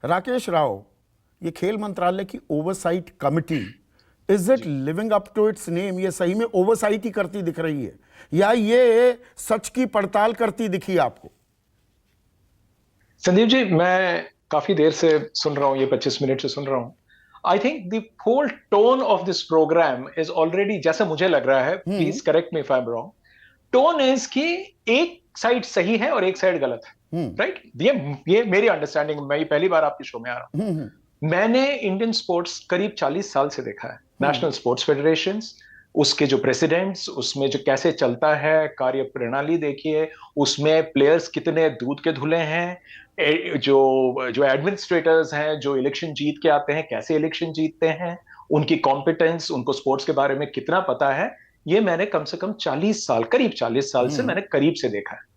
राकेश राव, ये खेल मंत्रालय की oversight committee, is it living up to its name? ये सही में ओवरसाइट ही करती दिख रही है या ये सच की पड़ताल करती दिखी आपको? संदीप जी, मैं काफी देर से सुन रहा हूं, ये 25 मिनट से सुन रहा हूं। I think the whole tone of this program is already, जैसा मुझे लग रहा है, please correct me if I am wrong, tone is कि एक साइड सही है और एक साइड गलत है, राइट? ये मेरी अंडरस्टैंडिंग। मैं ये पहली बार आपके शो में आ रहा हूं। मैंने इंडियन स्पोर्ट्स करीब 40 साल से देखा है। नेशनल स्पोर्ट्स फेडरेशंस, उसके जो प्रेसिडेंट्स, उसमें जो कैसे चलता है कार्य प्रणाली देखिए, उसमें प्लेयर्स कितने दूध के धुले हैं, जो जो एडमिनिस्ट्रेटर्स हैं जो इलेक्शन जीत के आते हैं कैसे इलेक्शन जीतते हैं, उनकी कॉम्पिटेंस, उनको स्पोर्ट्स के बारे में कितना पता है, ये मैंने कम से कम 40 साल, करीब 40 साल से मैंने करीब से देखा है।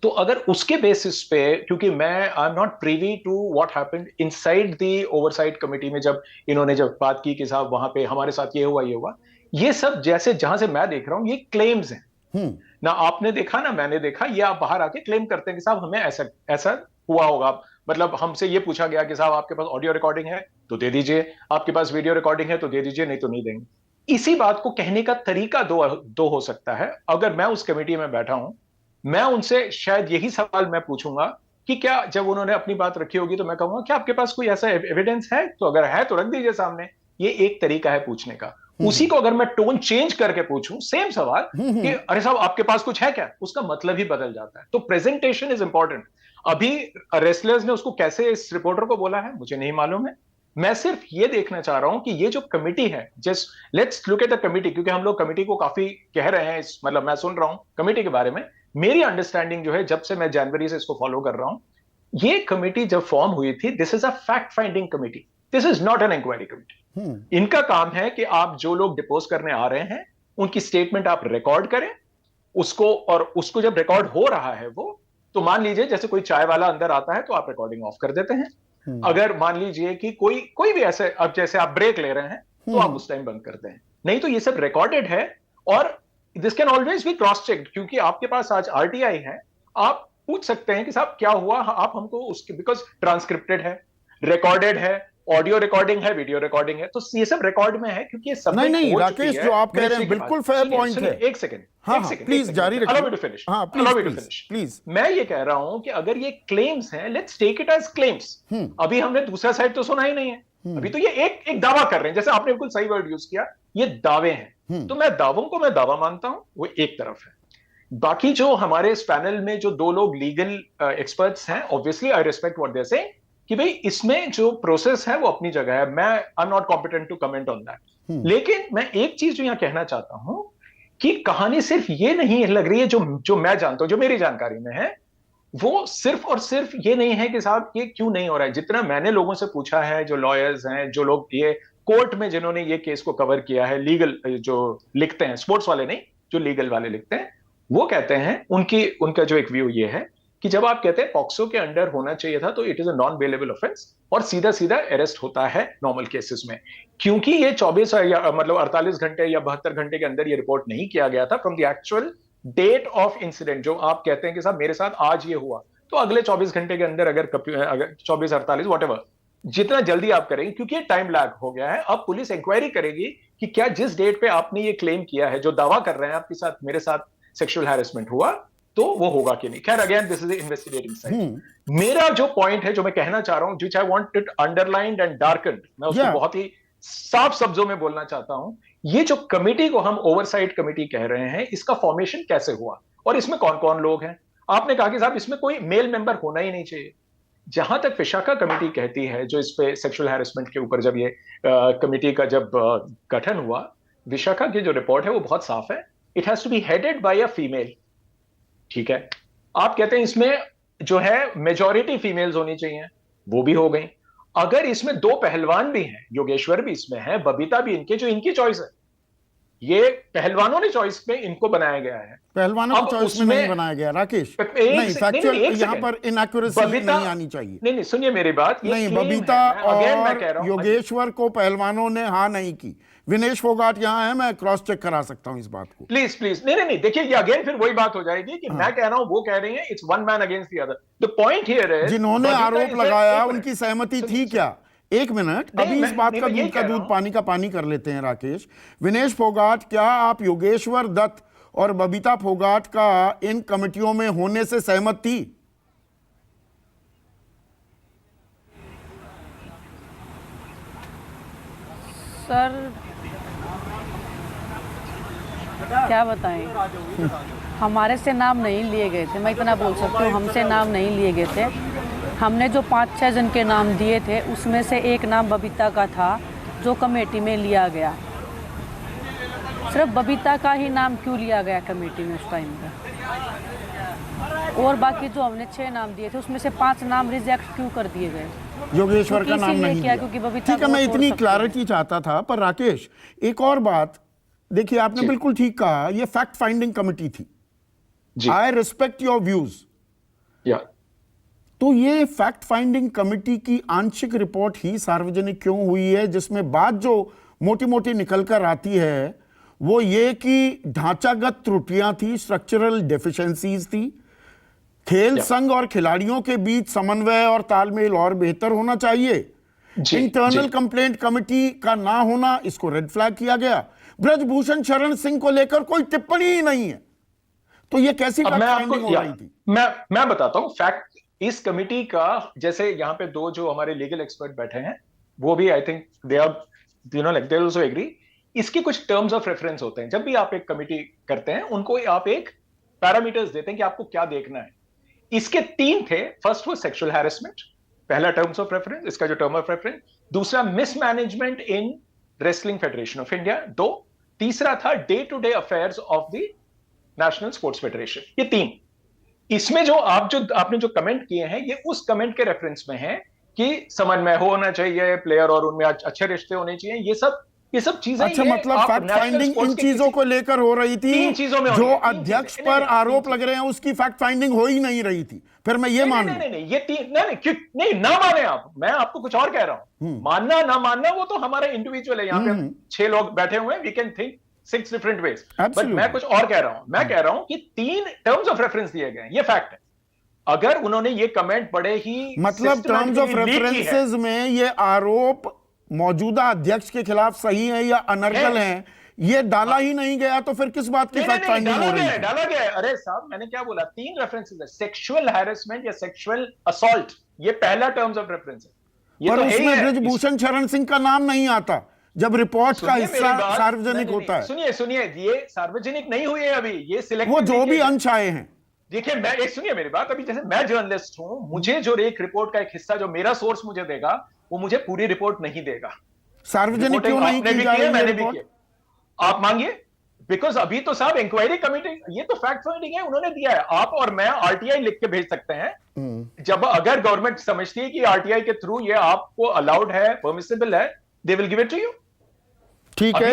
तो अगर उसके बेसिस पे, क्योंकि मैं I am not privy to what happened inside the oversight committee में, जब इन्होंने जब बात की कि साहब वहां पे हमारे साथ ये हुआ, ये सब जैसे जहां से मैं देख रहा हूं ये क्लेम्स हैं। ना आपने देखा ना मैंने देखा, ये आप बाहर आके क्लेम करते हैं कि साहब हमें ऐसा ऐसा हुआ होगा। मतलब हमसे ये पूछा गया कि साहब आपके पास ऑडियो रिकॉर्डिंग है तो दे दीजिए, आपके पास वीडियो रिकॉर्डिंग है तो दे दीजिए, नहीं तो नहीं देंगे। इसी बात को कहने का तरीका दो हो सकता है। अगर मैं उस कमेटी में बैठा हूं, मैं उनसे शायद यही सवाल मैं पूछूंगा कि क्या, जब उन्होंने अपनी बात रखी होगी तो मैं कहूंगा क्या आपके पास कोई ऐसा एविडेंस है? तो अगर है तो रख दीजिए सामने। ये एक तरीका है पूछने का। उसी को अगर मैं टोन चेंज करके पूछूं सेम सवाल कि अरे साहब आपके पास कुछ है क्या, उसका मतलब ही बदल जाता है। तो प्रेजेंटेशन इज इंपॉर्टेंट। अभी रेसलर्स ने उसको कैसे इस रिपोर्टर को बोला है मुझे नहीं मालूम है। मैं सिर्फ ये देखना चाह रहा हूं कि ये जो कमिटी है, just let's look at the committee, क्योंकि हम लोग कमिटी को काफी कह रहे हैं, मतलब मैं सुन रहा हूं कमिटी के बारे में। मेरी अंडरस्टैंडिंग जो है, जब से मैं जनवरी से इसको फॉलो कर रहा हूं, ये कमिटी जब फॉर्म हुई थी, this is a fact finding committee, this is not an inquiry committee. इनका काम है कि आप जो लोग डिपोज करने आ रहे हैं उनकी स्टेटमेंट आप रिकॉर्ड करें उसको, और उसको जब रिकॉर्ड हो रहा है वो, तो मान लीजिए जैसे कोई चाय वाला अंदर आता है तो आप रिकॉर्डिंग ऑफ कर देते हैं। अगर मान लीजिए कि कोई भी ऐसे, अब जैसे आप ब्रेक ले रहे हैं तो आप उस टाइम बंद करते हैं, नहीं तो ये सब रिकॉर्डेड है। और this can always be cross checked, क्योंकि आपके पास आज आरटीआई है, आप पूछ सकते हैं कि साहब क्या हुआ, आप हमको उसके, बिकॉज ट्रांसक्रिप्टेड है, रिकॉर्डेड है, ऑडियो रिकॉर्डिंग है, वीडियो रिकॉर्डिंग है, तो ये सब रिकॉर्ड में है क्योंकि ये सब नहीं राकेश, जो आप कह रहे हैं बिल्कुल फेयर पॉइंट है। एक सेकंड, हाँ, प्लीज जारी रखिए। Allow me to finish, please. मैं ये कह रहा हूं कि अगर ये क्लेम्स हैं, let's take it as claims. अभी हमने दूसरा साइड तो सुना ही नहीं है, अभी तो ये एक दावा कर रहे हैं, जैसे आपने बिल्कुल सही वर्ड यूज किया, ये दावे हैं। तो मैं दावों को मैं दावा मानता हूं, वो एक तरफ है। बाकी जो हमारे इस पैनल में जो दो लोग लीगल एक्सपर्ट्स हैं, obviously I respect what they से, कि भाई इसमें जो प्रोसेस है वो अपनी जगह है, मैं I am not competent to comment on that. लेकिन मैं एक चीज जो यहां कहना चाहता हूं कि कहानी सिर्फ ये नहीं लग रही है, जो मैं जानता हूं, जो मेरी जानकारी में है, वो सिर्फ और सिर्फ ये नहीं है कि साहब ये क्यों नहीं हो रहा है। जितना मैंने लोगों से पूछा है, जो लॉयर्स हैं, जो लोग ये कोर्ट में जिन्होंने ये केस को कवर किया है, लीगल जो लिखते हैं, स्पोर्ट्स वाले नहीं, जो लीगल वाले लिखते हैं, वो कहते हैं, उनका जो एक व्यू ये है कि जब आप कहते हैं पॉक्सो के अंडर होना चाहिए था, तो it is a non bailable offence और सीधा सीधा अरेस्ट होता है नॉर्मल केसेस में। क्योंकि ये 24 या मतलब 48 घंटे या 72 घंटे के अंदर ये रिपोर्ट नहीं किया गया था from the actual date of incident, जो आप कहते हैं कि साहब मेरे साथ आज ये हुआ, तो अगले 24 घंटे के अंदर अगर 24 48 वॉट जितना जल्दी आप करेंगे, क्योंकि ये टाइम लैग हो गया है। अब पुलिस इंक्वायरी करेगी कि क्या जिस डेट पे आपने ये क्लेम किया है, जो दावा कर रहे हैं आपके साथ, मेरे साथ सेक्सुअल हैरेसमेंट हुआ, तो वो होगा कि नहीं। खैर, again this is investigating side. मेरा जो पॉइंट है, जो मैं कहना चाह रहा हूं, which I want it underlined and darkened, मैं उसको बहुत ही साफ शब्दों में बोलना चाहता हूं। ये जो कमिटी को हम ओवरसाइट कमिटी कह रहे हैं, इसका फॉर्मेशन कैसे हुआ और इसमें कौन कौन लोग हैं? आपने कहा कि साहब इसमें कोई मेल मेंबर होना ही नहीं चाहिए। जहां तक विशाखा कमिटी कहती है, जो इस पे सेक्सुअल हैरेसमेंट के ऊपर जब ये कमिटी का जब गठन हुआ, विशाखा की जो रिपोर्ट है वो बहुत साफ है। It has to be headed by a female. ठीक है, आप कहते हैं इसमें जो है मेजॉरिटी फीमेल्स होनी चाहिए, वो भी हो गई। अगर इसमें दो पहलवान भी हैं, योगेश्वर भी इसमें है, बबीता भी, इनके जो इनकी चॉइस है, ये पहलवानों ने चॉइस में इनको बनाया गया है। पहलवानों की चॉइस में नहीं बनाया गया राकेश, नहीं फैक्चुअल यहाँ पर इनएक्यूरेसी नहीं आनी चाहिए। नहीं सुनिए मेरी बात, ये नहीं, claim बबीता है, मैं कह रहा और हूं, योगेश्वर को पहलवानों ने हाँ नहीं की। विनेश फोगाट यहाँ है, मैं क्रॉस चेक करा सकता हूँ इस बात को। प्लीज नहीं, देखिए ये अगेन फिर वही बात हो जाएगी कि मैं कह रहा हूं, वो कह रही है it's one man against the other. The point here is जिन्होंने आरोप लगाया उनकी सहमति थी क्या? एक मिनट, अभी इस बात का दूध का दूध पानी का पानी कर लेते हैं राकेश। विनेश फोगाट, क्या आप योगेश्वर दत्त और बबीता फोगाट का इन कमेटियों में होने से सहमत थी? सर क्या बताएं, हमारे से नाम नहीं लिए गए थे, मैं इतना बोल सकती हूँ, हमसे नाम नहीं लिए गए थे। हमने जो 5-6 जन के नाम दिए थे उसमें से एक नाम बबीता का था जो कमेटी में लिया गया। सिर्फ बबीता का ही नाम क्यों लिया गया कमेटी में उस टाइम पे? और बाकी जो हमने 6 नाम दिए थे उसमें से 5 नाम रिजेक्ट क्यों कर दिए गए? योगेश्वर का नाम नहीं लिया। क्योंकि बबीता, ठीक है, मैं इतनी क्लैरिटी चाहता था। पर राकेश, एक और बात देखिए, आपने बिल्कुल ठीक कहा, ये फैक्ट फाइंडिंग कमेटी थी। I respect your views. तो ये फैक्ट फाइंडिंग कमेटी की आंशिक रिपोर्ट ही सार्वजनिक क्यों हुई है, जिसमें बात जो मोटी मोटी निकल कर आती है वो ये कि ढांचागत त्रुटियां थी, स्ट्रक्चरल डेफिशिएंसीज थी, खेल संघ और खिलाड़ियों के बीच समन्वय और तालमेल और बेहतर होना चाहिए, इंटरनल कंप्लेंट कमेटी का ना होना, इसको रेड फ्लैग किया गया। ब्रजभूषण शरण सिंह को लेकर कोई टिप्पणी ही नहीं है। तो ये कैसी फैक्ट फाइंडिंग हो रही थी? मैं बताता हूं फैक्ट। इस कमेटी का, जैसे यहाँ पे 2 जो हमारे लीगल एक्सपर्ट बैठे हैं, वो भी I think they are like they also agree. इसके कुछ टर्म्स ऑफ रेफरेंस होते हैं। जब भी आप एक कमेटी करते हैं, उनको आप एक पैरामीटर्स देते हैं कि आपको क्या देखना है। इसके 3 थे। फर्स्ट वो सेक्सुअल हैरेसमेंट, पहला टर्म्स ऑफ रेफरेंस, इसका जो टर्म ऑफ रेफरेंस। दूसरा mismanagement in wrestling federation of India, 2। तीसरा था day to day affairs of the national sports federation. ये 3। इसमें जो आपने जो कमेंट किए हैं, ये उस कमेंट के रेफरेंस में है कि समन्वय होना चाहिए प्लेयर और उनमें अच्छे रिश्ते होने चाहिए। ये सब चीजें। अच्छा, मतलब फैक्ट फाइंडिंग इन चीजों को लेकर हो रही थी, जो अध्यक्ष पर आरोप लग रहे हैं उसकी फैक्ट फाइंडिंग हो ही नहीं रही थी। फिर मैं ये मान नहीं ना माने आप, मैं आपको कुछ और कह रहा हूं। मानना ना मानना वो तो हमारा इंडिविजुअल है। यहाँ पे 6 लोग बैठे हुए हैं, we can think 6 different ways. But मैं कुछ और कह रहा हूं। मैं कह रहा हूं कि 3 टर्म्स ऑफ रेफरेंस दिए गए हैं, ये फैक्ट है। अगर उन्होंने ये कमेंट बड़े ही, मतलब टर्म्स ऑफ रेफरेंसेस में ये आरोप मौजूदा अध्यक्ष के खिलाफ सही है या अनर्गल है, ये डाला ही नहीं गया, तो फिर किस बात की फैक्ट फाइंडिंग हो रही है? डाला गया है। अरे साहब, मैंने क्या बोला? 3 रेफरेंसेस है। सेक्सुअल हैरेसमेंट या सेक्सुअल असॉल्ट, ये पहला टर्म्स ऑफ रेफरेंस है। ये पर तो उसमें ब्रजभूषण शरण सिंह का नाम नहीं आता जब रिपोर्ट का हिस्सा सार्वजनिक होता है। सुनिए, ये सार्वजनिक नहीं हुई है अभी, ये सिलेक्ट, वो जो भी अंश आए हैं। देखिए, मैं एक सुनिए मेरी बात। अभी जैसे मैं जर्नलिस्ट हूं, मुझे जो एक रिपोर्ट का एक हिस्सा जो मेरा सोर्स मुझे देगा, वो मुझे पूरी रिपोर्ट नहीं देगा। सार्वजनिक क्यों नहीं की जा रही है रिपोर्ट? आप मांगिए, बिकॉज अभी तो साहब इंक्वायरी कमेटी, ये तो फैक्ट फाइंडिंग है, उन्होंने दिया है। आप और मैं आरटीआई लिख के भेज सकते हैं। जब अगर गवर्नमेंट समझती है कि आरटीआई के थ्रू ये आपको अलाउड है, परमिसिबल है, they will give it to you. ठीक है।